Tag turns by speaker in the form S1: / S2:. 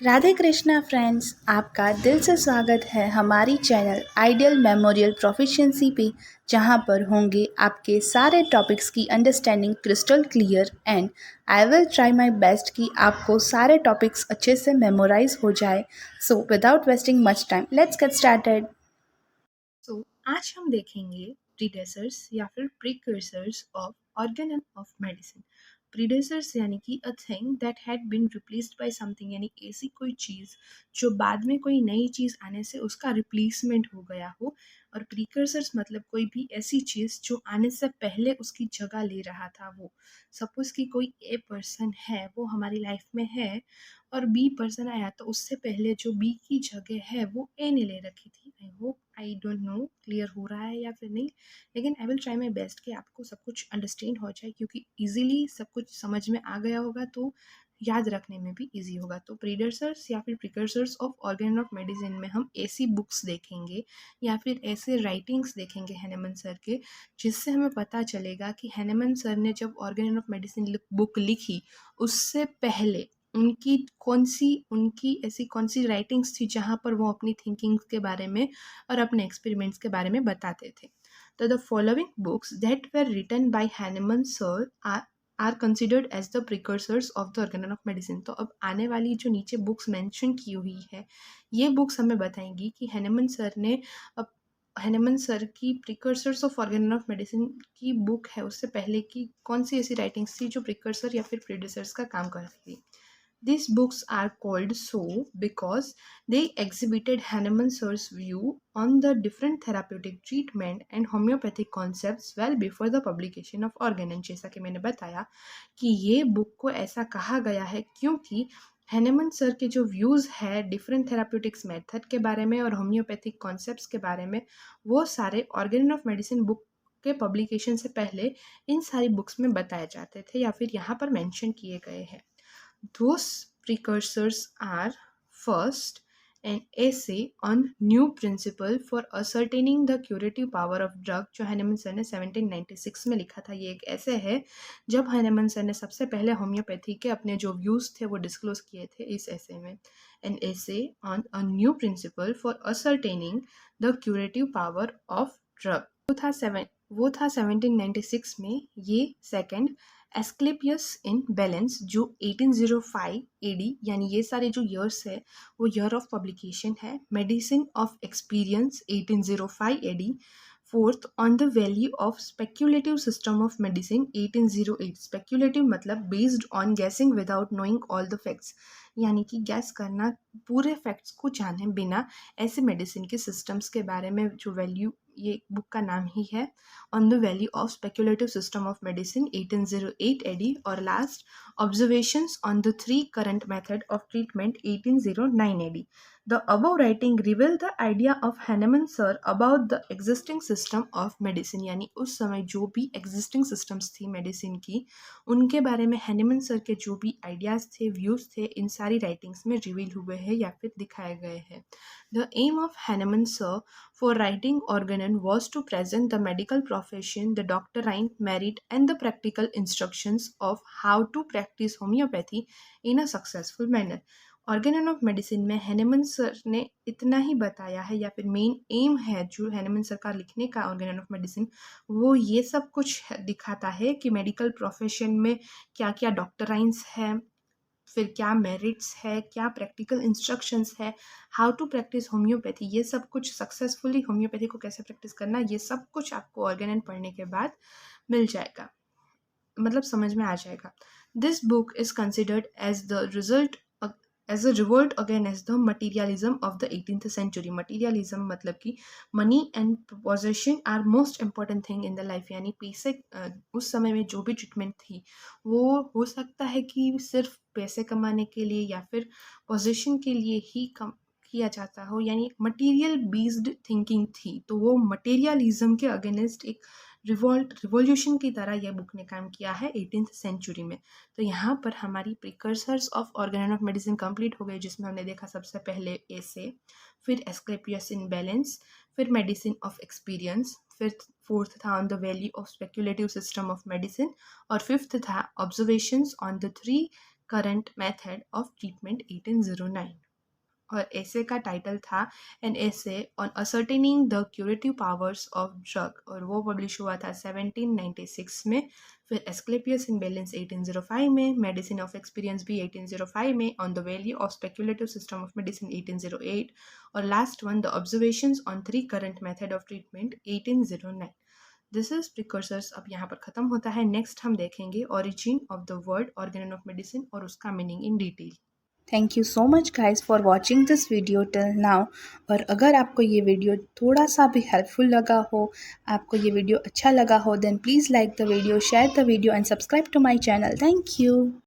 S1: Radhe Krishna friends, आपका दिल से स्वागत है हमारी चैनल आइडियल मेमोरियल प्रोफिशिएंसी पे, जहां पर होंगे आपके सारे टॉपिक्स की understanding crystal clear and I will try my best कि आपको सारे टॉपिक्स अच्छे से मेमोराइज हो जाए। So without wasting much time, let's get started.
S2: आज हम देखेंगे प्रीडेसर्स या फिर precursors of Organon of medicine. Predecessors यानी कि a thing that had been replaced by something, यानी ऐसी कोई चीज़ जो बाद में कोई नई चीज़ आने से उसका रिप्लेसमेंट हो गया हो। और प्रीकर्सर्स मतलब कोई भी ऐसी चीज़ जो आने से पहले उसकी जगह ले रहा था। वो सपोज कि कोई ए पर्सन है, वो हमारी लाइफ में है और बी पर्सन आया, तो उससे पहले जो बी की जगह है वो ए ने ले रखी थी। I hope, I don't know clear हो रहा है या फिर नहीं, लेकिन आई विल ट्राई माई बेस्ट कि आपको सब कुछ अंडरस्टैंड हो जाए, क्योंकि इजीली सब कुछ समझ में आ गया होगा तो याद रखने में भी इजी होगा। तो प्रीडेसर्स या फिर precursors of Organon of medicine में हम ऐसी बुक्स देखेंगे या फिर ऐसे राइटिंग्स देखेंगे हैनेमन सर के, जिससे हमें पता चलेगा कि हैनेमन सर ने जब ऑर्गेन ऑफ मेडिसिन बुक लिखी उससे पहले उनकी ऐसी कौन सी राइटिंग्स थी जहाँ पर वो अपनी थिंकिंग के बारे में और अपने एक्सपेरिमेंट्स के बारे में बताते थे। तो the following books that were written by Hahnemann sir are considered as the precursors of the Organon of medicine. तो अब आने वाली जो नीचे बुक्स मेंशन की हुई है, ये बुक्स हमें बताएंगी कि हैनेमन सर की precursors of Organon of medicine की बुक है, उससे पहले की कौन सी ऐसी राइटिंग्स थी जो प्रिकर्सर या फिर प्रीडिसर्स का काम करती थी। These books are called so because they exhibited Hahnemann Sir's view on the different therapeutic treatment and homeopathic concepts well before the publication of Organon। जैसा कि मैंने बताया कि ये बुक को ऐसा कहा गया है क्योंकि हैनेमन सर के जो व्यूज़ है डिफरेंट थेराप्यूटिक्स मेथड के बारे में और होम्योपैथिक कॉन्सेप्ट्स के बारे में, वो सारे ऑर्गेन ऑफ मेडिसिन बुक के पब्लिकेशन से पहले इन सारी बुक्स में बताए जाते थे या फिर यहाँ पर मेंशन किए गए हैं। Those precursors are: first, an essay on new principle for ascertaining the curative power of drug, जो हैनेमन सर ने 1796 में लिखा था। ये एक ऐसे है जब हैनेमन सर ने सबसे पहले होम्योपैथी के अपने जो व्यूज़ थे वो डिस्क्लोज किए थे इस ऐसे में। An essay on a new principle for ascertaining the curative power of drug, वो था 1796 में। ये सेकंड, एस्क्लेपियस इन बैलेंस, जो 1805 एडी, यानी ये सारे जो ईयर्स है वो ईयर ऑफ पब्लिकेशन है। Medicine of experience 1805 AD. Fourth, on the value of speculative system of medicine 1808। Speculative मतलब based on guessing without knowing all the facts, यानी कि गैस करना पूरे फैक्ट्स को जाने बिना ऐसे मेडिसिन के सिस्टम्स के बारे में जो वैल्यू, ये बुक का नाम ही है on the value of speculative system of medicine 1808 AD. और last, observations on the three current method of treatment 1809 AD. The above writing reveal the idea of Hahnemann Sir about the existing system of medicine, यानी उस समय जो भी existing systems थी medicine की, उनके बारे में हैनेमन सर के जो भी आइडियाज़ थे, व्यूज़ थे, इन सारी राइटिंग्स में रिवील हुए हैं या फिर दिखाए गए हैं। The aim of Hahnemann sir for writing Organon was to present the medical profession, the doctrine, merit, and the practical instructions of how to practice homeopathy in a successful manner। Organon of medicine में Hahnemann sir ने इतना ही बताया है या फिर main M है जो Hahnemann sir का लिखने का ऑर्गेनन ऑफ मेडिसिन, वो ये सब कुछ दिखाता है कि मेडिकल प्रोफेशन में क्या क्या डॉक्टराइंस है, फिर क्या मेरिट्स है, क्या प्रैक्टिकल इंस्ट्रक्शंस है, हाउ टू प्रैक्टिस होम्योपैथी, ये सब कुछ सक्सेसफुली होम्योपैथी को कैसे प्रैक्टिस करना, ये सब कुछ आपको ऑर्गेनन पढ़ने के बाद मिल जाएगा, मतलब समझ में आ जाएगा। This book is considered as a revolt against the materialism of the 18th century. Materialism मतलब कि money and possession are most important thing in the life, यानी पैसे, उस समय में जो भी ट्रीटमेंट थी वो हो सकता है कि सिर्फ पैसे कमाने के लिए या फिर पोजेशन के लिए ही किया जाता हो, यानी मटेरियल बेस्ड थिंकिंग थी। तो वो मटेरियलिज्म के अगेंस्ट एक रिवॉल्यूशन की तरह यह बुक ने काम किया है 18th सेंचुरी में। तो यहाँ पर हमारी precursors of Organon of medicine complete हो गई, जिसमें हमने देखा सबसे पहले एसे, फिर एस्क्लेपियस इन बैलेंस, फिर मेडिसिन ऑफ एक्सपीरियंस, फिर फोर्थ था on the value of speculative system of medicine, और फिफ्थ था observations on the three current method of treatment 1809। और ऐसे का टाइटल था an essay on ascertaining the curative powers of drug, और वो पब्लिश हुआ था 1796 में। फिर एस्क्लेपियस इन बैलेंस 1805 में, मेडिसिन ऑफ एक्सपीरियंस भी 1805 में, on the value of speculative system of medicine 1808, और last one the observations on 3 current method of treatment 1809। This is precursors अब यहाँ पर ख़त्म होता है। नेक्स्ट हम देखेंगे origin of the word Organon of medicine और उसका meaning in detail.
S1: Thank you so much guys for watching this video till now. और अगर आपको ये वीडियो थोड़ा सा भी हेल्पफुल लगा हो, आपको ये वीडियो अच्छा लगा हो, then please like the video, share the video and subscribe to my channel. Thank you.